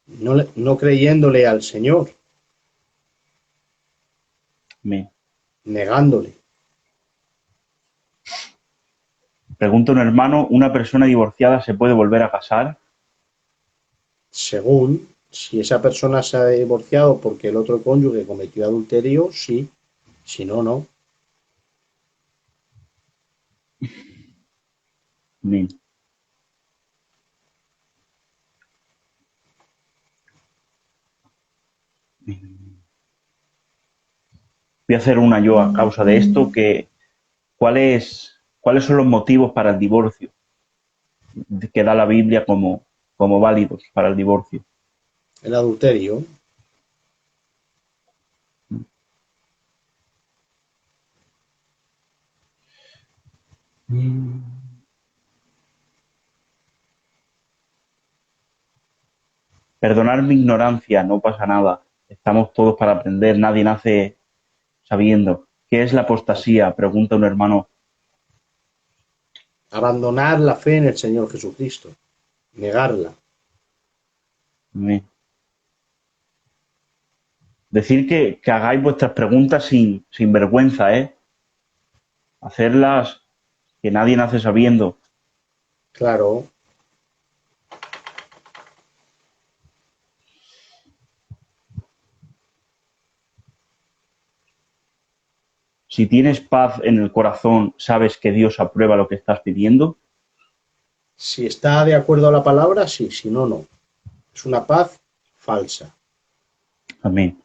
Speaker 2: No creyéndole al Señor,
Speaker 1: Amén.
Speaker 2: negándole.
Speaker 1: Pregunta un hermano, ¿una persona divorciada se puede volver a casar?
Speaker 2: Según, si esa persona se ha divorciado porque el otro cónyuge cometió adulterio, sí. Si no, no.
Speaker 1: Amén. Voy a hacer una yo a causa de esto, que ¿cuáles son los motivos para el divorcio que da la Biblia como válidos para el divorcio?
Speaker 2: El adulterio.
Speaker 1: Perdonar mi ignorancia, no pasa nada. Estamos todos para aprender, nadie nace sabiendo. ¿Qué es la apostasía? Pregunta un hermano.
Speaker 2: Abandonar la fe en el Señor Jesucristo. Negarla.
Speaker 1: Amén. Decir que hagáis vuestras preguntas sin vergüenza, ¿eh? Hacerlas que nadie nace sabiendo.
Speaker 2: Claro.
Speaker 1: Si tienes paz en el corazón, ¿sabes que Dios aprueba lo que estás pidiendo?
Speaker 2: Si está de acuerdo a la palabra, sí. Si no, no. Es una paz falsa.
Speaker 1: Amén.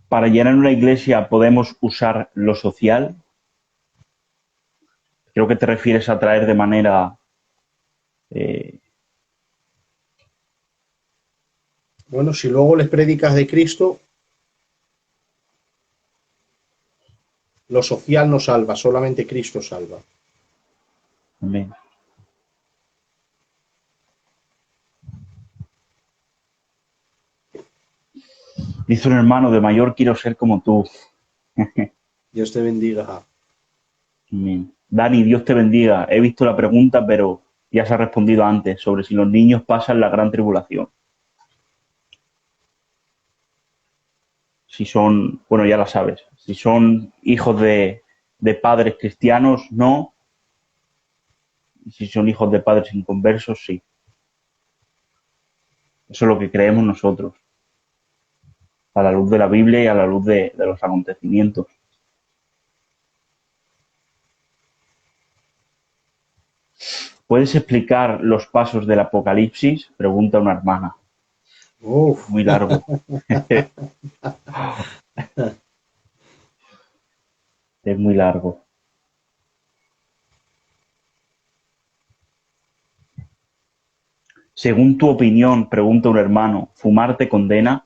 Speaker 1: Para llenar una iglesia podemos usar lo social. Creo que te refieres a traer de manera
Speaker 2: Bueno, si luego les predicas de Cristo, lo social no salva, solamente Cristo salva.
Speaker 1: amén. Dice un hermano, de mayor quiero ser como tú.
Speaker 2: Dios te bendiga.
Speaker 1: Amén. Dani, Dios te bendiga. He visto la pregunta, pero ya se ha respondido antes sobre si los niños pasan la gran tribulación. Si son, bueno, ya la sabes, si son hijos de padres cristianos, no. Y si son hijos de padres inconversos, sí. Eso es lo que creemos nosotros, a la luz de la Biblia y a la luz de los acontecimientos. ¿Puedes explicar los pasos del Apocalipsis? Pregunta una hermana.
Speaker 2: Uf,
Speaker 1: Muy largo. Es muy largo. Según tu opinión, pregunta un hermano, ¿fumar te condena?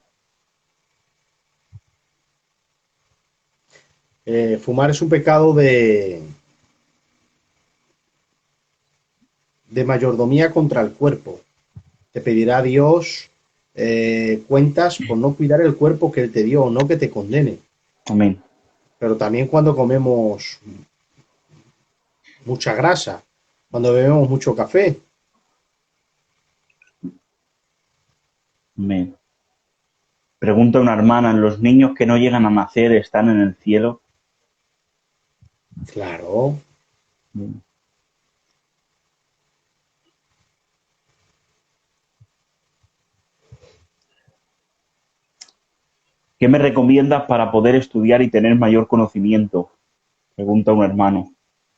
Speaker 2: fumar es un pecado de mayordomía contra el cuerpo. Te pedirá Dios cuentas por no cuidar el cuerpo que Él te dio, no que te condene.
Speaker 1: Amén.
Speaker 2: Pero también cuando comemos mucha grasa, cuando bebemos mucho café.
Speaker 1: Amén. Pregunta una hermana, ¿los niños que no llegan a nacer están en el cielo?
Speaker 2: Claro,
Speaker 1: Amén. ¿Qué me recomiendas para poder estudiar y tener mayor conocimiento? Pregunta un hermano.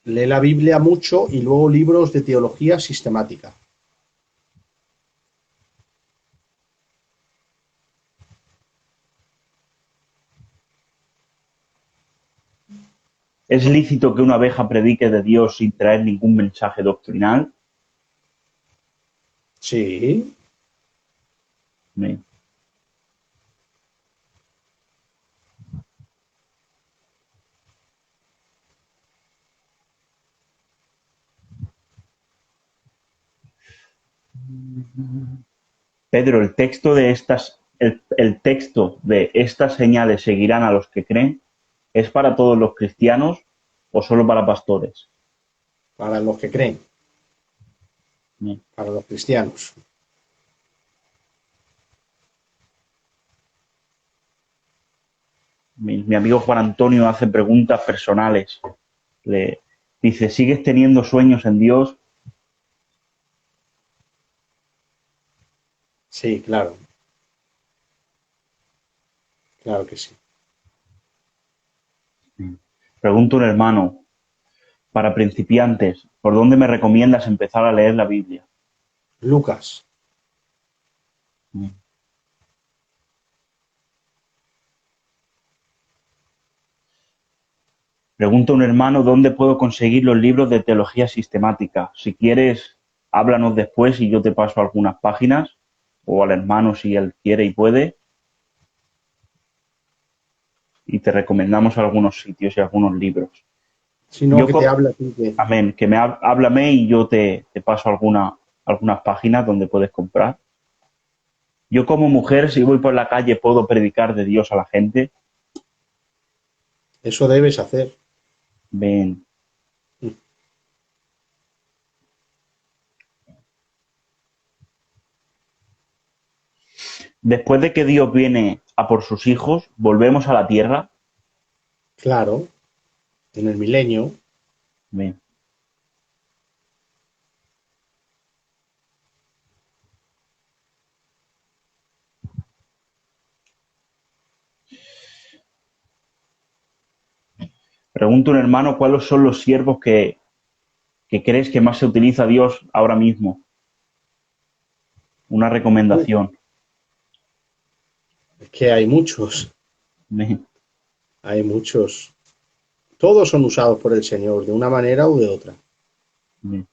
Speaker 2: lee la Biblia mucho y luego libros de teología sistemática.
Speaker 1: ¿Es lícito que una abeja predique de Dios sin traer ningún mensaje doctrinal?
Speaker 2: Sí,
Speaker 1: Amén. Pedro, el texto de estas señales seguirán a los que creen, ¿es para todos los cristianos o solo para pastores?
Speaker 2: para los que creen,
Speaker 1: Amén.
Speaker 2: para los cristianos.
Speaker 1: Mi amigo Juan Antonio hace preguntas personales. Le dice, ¿sigues teniendo sueños en Dios?
Speaker 2: Sí, claro, claro que sí.
Speaker 1: Pregunta un hermano, para principiantes, ¿por dónde me recomiendas empezar a leer la Biblia?
Speaker 2: Lucas,
Speaker 1: Pregunta un hermano, ¿dónde puedo conseguir los libros de teología sistemática? Si quieres, háblanos después y yo te paso algunas páginas, o al hermano si él quiere y puede, y te recomendamos algunos sitios y algunos libros.
Speaker 2: sino
Speaker 1: Yo,
Speaker 2: que te habla a ti que
Speaker 1: amén, que háblame y yo te paso algunas páginas donde puedes comprar. Yo como mujer, si voy por la calle, puedo predicar de Dios a la gente.
Speaker 2: eso debes hacer.
Speaker 1: Ven. Después de que Dios viene a por sus hijos, volvemos a la tierra.
Speaker 2: Claro, en el milenio.
Speaker 1: Ven. Pregunta un hermano, ¿cuáles son los siervos que crees que más se utiliza a Dios ahora mismo? una recomendación.
Speaker 2: Es que hay muchos,
Speaker 1: Amén.
Speaker 2: hay muchos. Todos son usados por el Señor, de una manera u de otra.
Speaker 1: Amén.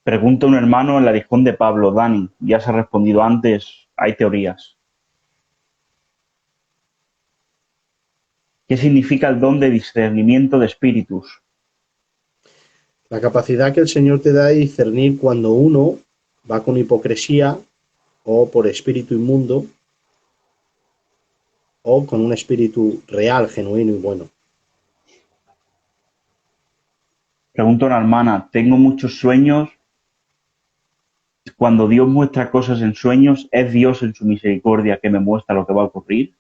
Speaker 1: Pregunta un hermano en la Arijón de Pablo, Dani, ya se ha respondido antes, hay teorías. ¿Qué significa el don de discernimiento de espíritus?
Speaker 2: La capacidad que el Señor te da de discernir cuando uno va con hipocresía o por espíritu inmundo o con un espíritu real, genuino y bueno.
Speaker 1: Pregunta una hermana, tengo muchos sueños. Cuando Dios muestra cosas en sueños, ¿es Dios en su misericordia que me muestra lo que va a ocurrir?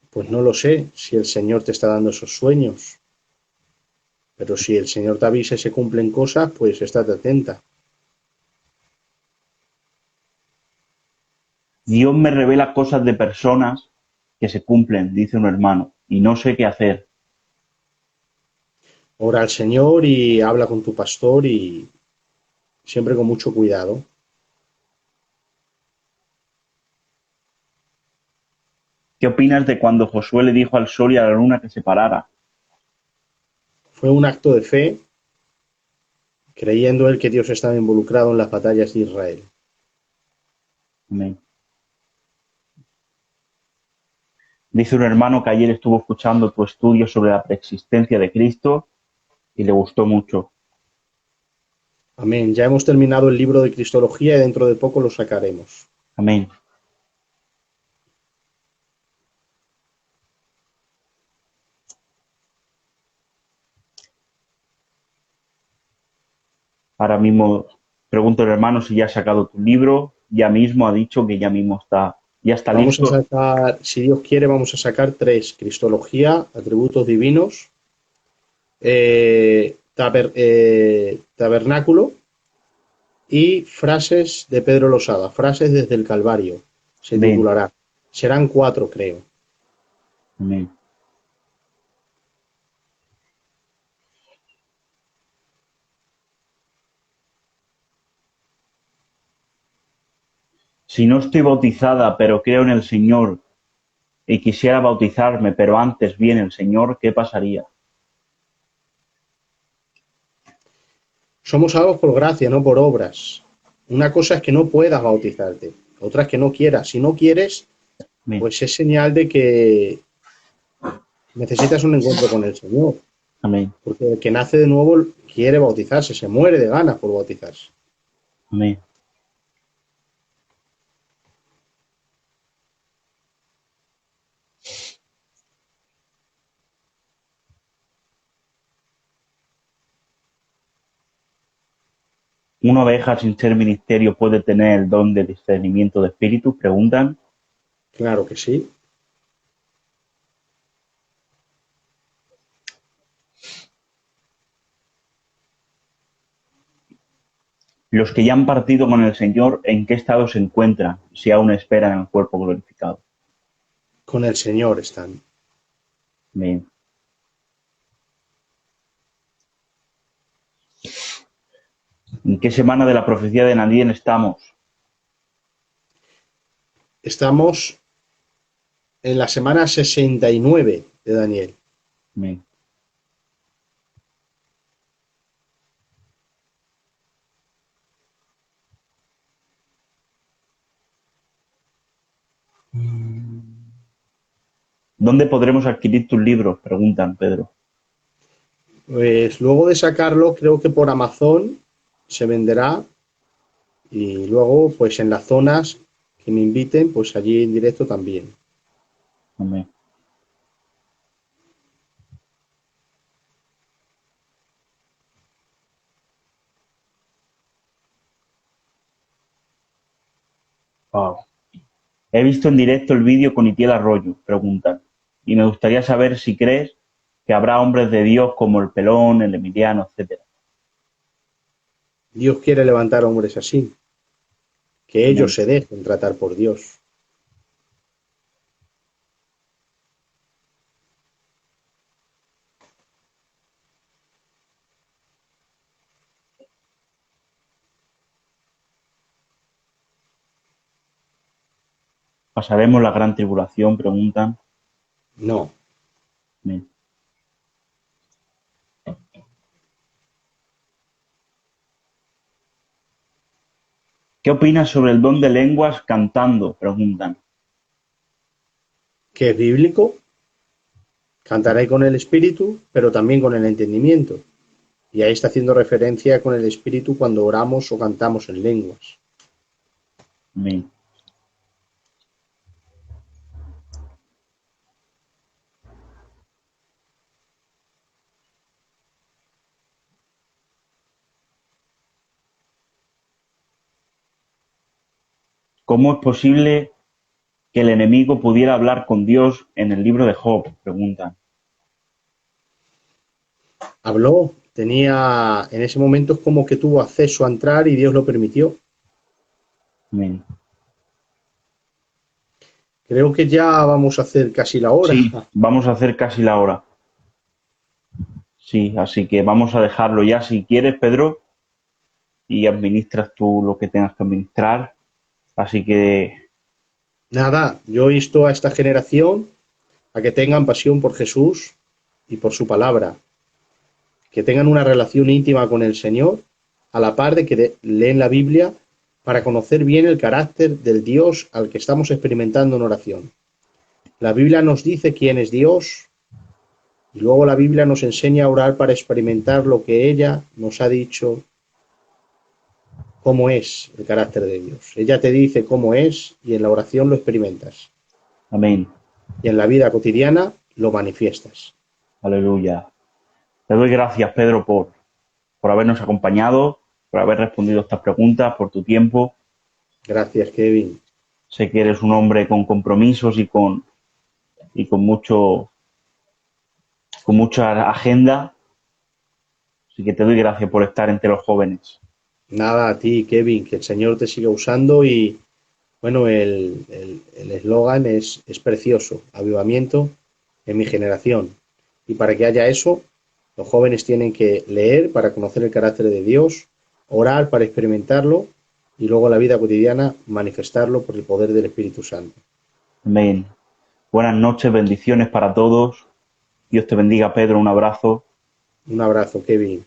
Speaker 2: Pues no lo sé si el Señor te está dando esos sueños, pero si el Señor te avisa y se cumplen cosas, pues estate atenta.
Speaker 1: Dios me revela cosas de personas que se cumplen, dice un hermano, y no sé qué hacer.
Speaker 2: Ora al Señor y habla con tu pastor y siempre con mucho cuidado.
Speaker 1: ¿Qué opinas de cuando Josué le dijo al sol y a la luna que se parara?
Speaker 2: Fue un acto de fe, creyendo él que Dios estaba involucrado en las batallas de Israel.
Speaker 1: Amén. Dice un hermano que ayer estuvo escuchando tu estudio sobre la preexistencia de Cristo y le gustó mucho.
Speaker 2: Amén. Ya hemos terminado el libro de Cristología y dentro de poco lo sacaremos.
Speaker 1: Amén. Ahora mismo pregunto al hermano si ya ha sacado tu libro. Ya mismo ha dicho que ya mismo está, ya está
Speaker 2: Vamos a
Speaker 1: listo.
Speaker 2: sacar, si Dios quiere, vamos a sacar tres: Cristología, atributos divinos, tabernáculo y frases de Pedro Losada, frases desde el Calvario, se
Speaker 1: Amén.
Speaker 2: titulará. Serán cuatro, creo.
Speaker 1: Amén. Si no estoy bautizada, pero creo en el Señor y quisiera bautizarme, pero antes viene el Señor, ¿qué pasaría?
Speaker 2: Somos salvos por gracia, no por obras. Una cosa es que no puedas bautizarte, otra es que no quieras. Si no quieres,
Speaker 1: Amén.
Speaker 2: pues es señal de que necesitas un encuentro con el Señor.
Speaker 1: Amén.
Speaker 2: Porque el que nace de nuevo quiere bautizarse, se muere de ganas por bautizarse.
Speaker 1: Amén. ¿Una oveja sin ser ministerio puede tener el don de discernimiento de espíritus? Preguntan.
Speaker 2: Claro que sí.
Speaker 1: Los que ya han partido con el Señor, ¿en qué estado se encuentran si aún esperan el cuerpo glorificado?
Speaker 2: Con el Señor están.
Speaker 1: Amén. ¿En qué semana de la profecía de Nadien estamos?
Speaker 2: Estamos en la semana 69 de Daniel.
Speaker 1: Amén. ¿Dónde podremos adquirir tus libros? Preguntan, Pedro.
Speaker 2: Pues luego de sacarlo, creo que por Amazon se venderá y luego, pues en las zonas que me inviten, pues allí en directo también.
Speaker 1: Amén. Wow. He visto en directo el vídeo con Itiel Arroyo, preguntan. Y me gustaría saber si crees que habrá hombres de Dios como el Pelón, el Emiliano, etcétera.
Speaker 2: Dios quiere levantar hombres así, que ellos
Speaker 1: Amén.
Speaker 2: se dejen tratar por Dios.
Speaker 1: ¿Pasaremos la gran tribulación? Preguntan.
Speaker 2: No.
Speaker 1: Amén. ¿Qué opinas sobre el don de lenguas cantando? Preguntan.
Speaker 2: ¿Que es bíblico? Cantaré con el espíritu, pero también con el entendimiento. Y ahí está haciendo referencia con el espíritu cuando oramos o cantamos en lenguas.
Speaker 1: Amén. ¿Cómo es posible que el enemigo pudiera hablar con Dios en el libro de Job? Preguntan.
Speaker 2: Habló, tenía, en ese momento es como que tuvo acceso a entrar y Dios lo permitió.
Speaker 1: Amén.
Speaker 2: Creo que ya vamos a hacer casi la hora.
Speaker 1: Sí, vamos a hacer casi la hora. Sí, así que vamos a dejarlo ya si quieres, Pedro, y administras tú lo que tengas que administrar. Así que,
Speaker 2: Nada, yo insto a esta generación a que tengan pasión por Jesús y por su palabra, que tengan una relación íntima con el Señor, a la par de que leen la Biblia para conocer bien el carácter del Dios al que estamos experimentando en oración. La Biblia nos dice quién es Dios y luego la Biblia nos enseña a orar para experimentar lo que ella nos ha dicho, cómo es el carácter de Dios. Ella te dice cómo es y en la oración lo experimentas.
Speaker 1: amén.
Speaker 2: Y en la vida cotidiana lo manifiestas.
Speaker 1: Aleluya. Te doy gracias, Pedro, por habernos acompañado, por haber respondido estas preguntas, por tu tiempo.
Speaker 2: Gracias, Kevin.
Speaker 1: Sé que eres un hombre con compromisos y con mucha agenda. Así que te doy gracias por estar entre los jóvenes.
Speaker 2: Nada, a ti, Kevin, que el Señor te siga usando y, bueno, el eslogan es precioso, avivamiento en mi generación. Y para que haya eso, los jóvenes tienen que leer para conocer el carácter de Dios, orar para experimentarlo y luego la vida cotidiana manifestarlo por el poder del Espíritu Santo.
Speaker 1: Amén. Buenas noches, bendiciones para todos. Dios te bendiga, Pedro. Un abrazo.
Speaker 2: Un abrazo, Kevin.